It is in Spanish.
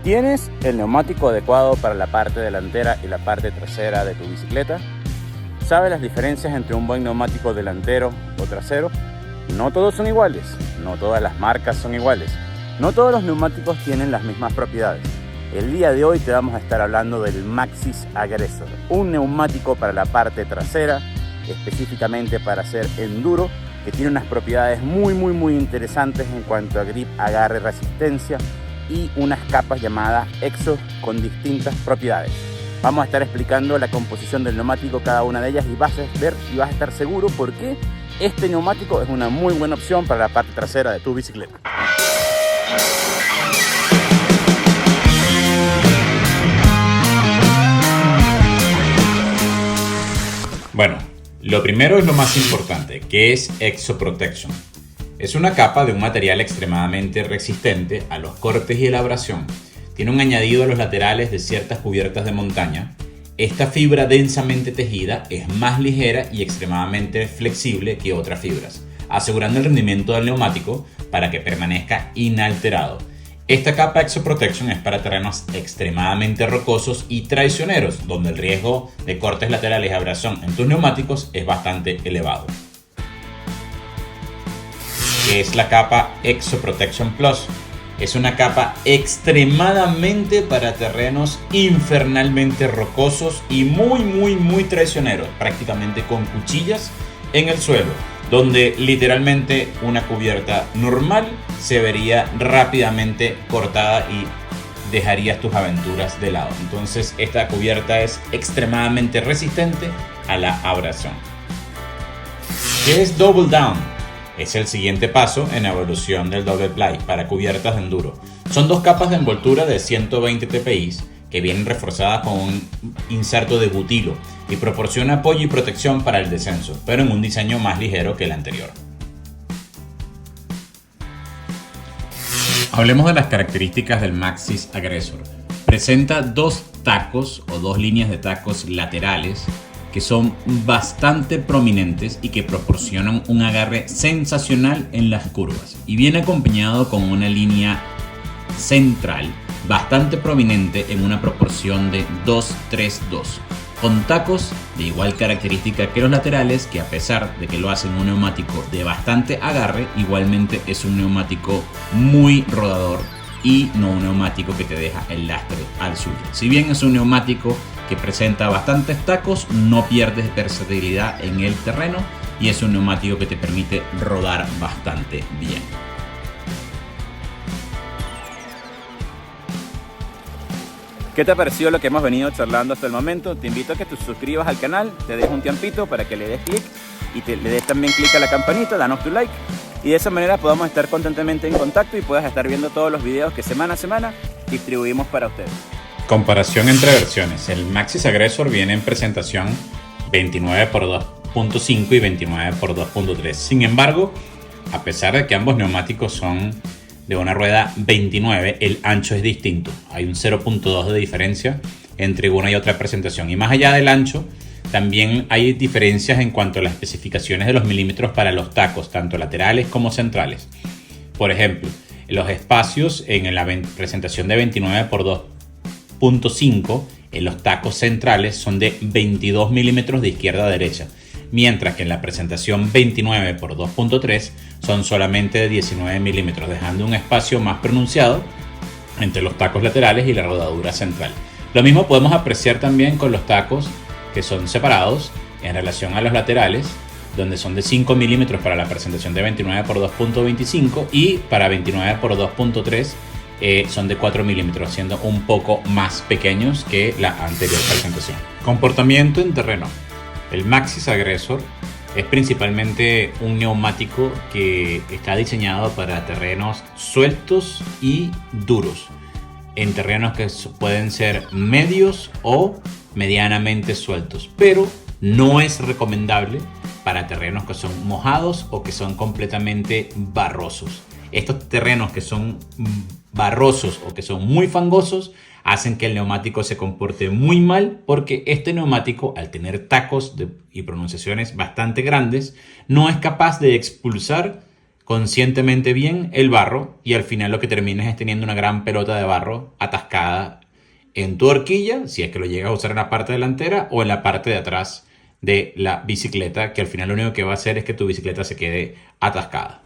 ¿Tienes el neumático adecuado para la parte delantera y la parte trasera de tu bicicleta? ¿Sabes las diferencias entre un buen neumático delantero o trasero? No todos son iguales, no todas las marcas son iguales, no todos los neumáticos tienen las mismas propiedades. El día de hoy te vamos a estar hablando del Maxxis Aggressor, un neumático para la parte trasera, específicamente para hacer enduro, que tiene unas propiedades muy interesantes en cuanto a grip, agarre, resistencia y unas capas llamadas Exo con distintas propiedades. Vamos a estar explicando la composición del neumático, cada una de ellas, y vas a ver y vas a estar seguro por qué este neumático es una muy buena opción para la parte trasera de tu bicicleta. Bueno, lo primero es lo más importante, que es Exo Protection. Es una capa de un material extremadamente resistente a los cortes y la abrasión. Tiene un añadido a los laterales de ciertas cubiertas de montaña. Esta fibra densamente tejida es más ligera y extremadamente flexible que otras fibras, asegurando el rendimiento del neumático para que permanezca inalterado. Esta capa Exo Protection es para terrenos extremadamente rocosos y traicioneros, donde el riesgo de cortes laterales y abrasión en tus neumáticos es bastante elevado. ¿Qué es la capa Exo Protection Plus? Es una capa extremadamente para terrenos infernalmente rocosos y muy traicioneros, prácticamente con cuchillas en el suelo, donde literalmente una cubierta normal se vería rápidamente cortada y dejarías tus aventuras de lado. Entonces esta cubierta es extremadamente resistente a la abrasión. ¿Qué es Double Down? Es el siguiente paso en la evolución del Double Ply para cubiertas de enduro. Son dos capas de envoltura de 120 TPI que vienen reforzadas con un inserto de butilo y proporciona apoyo y protección para el descenso, pero en un diseño más ligero que el anterior. Hablemos de las características del Maxxis Aggressor. Presenta dos tacos o dos líneas de tacos laterales que son bastante prominentes y que proporcionan un agarre sensacional en las curvas, y viene acompañado con una línea central bastante prominente en una proporción de 2-3-2, con tacos de igual característica que los laterales, que a pesar de que lo hacen un neumático de bastante agarre, igualmente es un neumático muy rodador y no un neumático que te deja el lastre al suyo. Si bien es un neumático que presenta bastantes tacos, no pierdes versatilidad en el terreno y es un neumático que te permite rodar bastante bien. ¿Qué te ha parecido lo que hemos venido charlando hasta el momento? Te invito a que te suscribas al canal, te dejo un tiempito para que le des clic y le des también clic a la campanita, danos tu like, y de esa manera podamos estar constantemente en contacto y puedas estar viendo todos los videos que semana a semana distribuimos para ustedes. Comparación entre versiones. El Maxxis Aggressor viene en presentación 29x2.5 y 29x2.3. Sin embargo, a pesar de que ambos neumáticos son de una rueda 29, el ancho es distinto. Hay un 0.2 de diferencia entre una y otra presentación. Y más allá del ancho, también hay diferencias en cuanto a las especificaciones de los milímetros para los tacos, tanto laterales como centrales. Por ejemplo, los espacios en la presentación de 29x2.5 en los tacos centrales son de 22 milímetros de izquierda a derecha, mientras que en la presentación 29x2.3 son solamente de 19 milímetros, dejando un espacio más pronunciado entre los tacos laterales y la rodadura central. Lo mismo podemos apreciar también con los tacos que son separados en relación a los laterales, donde son de 5 milímetros para la presentación de 29x2.25 y para 29x2.3 son de 4 milímetros, siendo un poco más pequeños que la anterior presentación. Comportamiento en terreno. El Maxxis Aggressor es principalmente un neumático que está diseñado para terrenos sueltos y duros, en terrenos que pueden ser medios o medianamente sueltos, pero no es recomendable para terrenos que son mojados o que son completamente barrosos. Estos terrenos que son barrosos o que son muy fangosos hacen que el neumático se comporte muy mal, porque este neumático, al tener tacos y pronunciaciones bastante grandes, no es capaz de expulsar conscientemente bien el barro y al final lo que terminas es teniendo una gran pelota de barro atascada en tu horquilla, si es que lo llegas a usar en la parte delantera o en la parte de atrás de la bicicleta, que al final lo único que va a hacer es que tu bicicleta se quede atascada.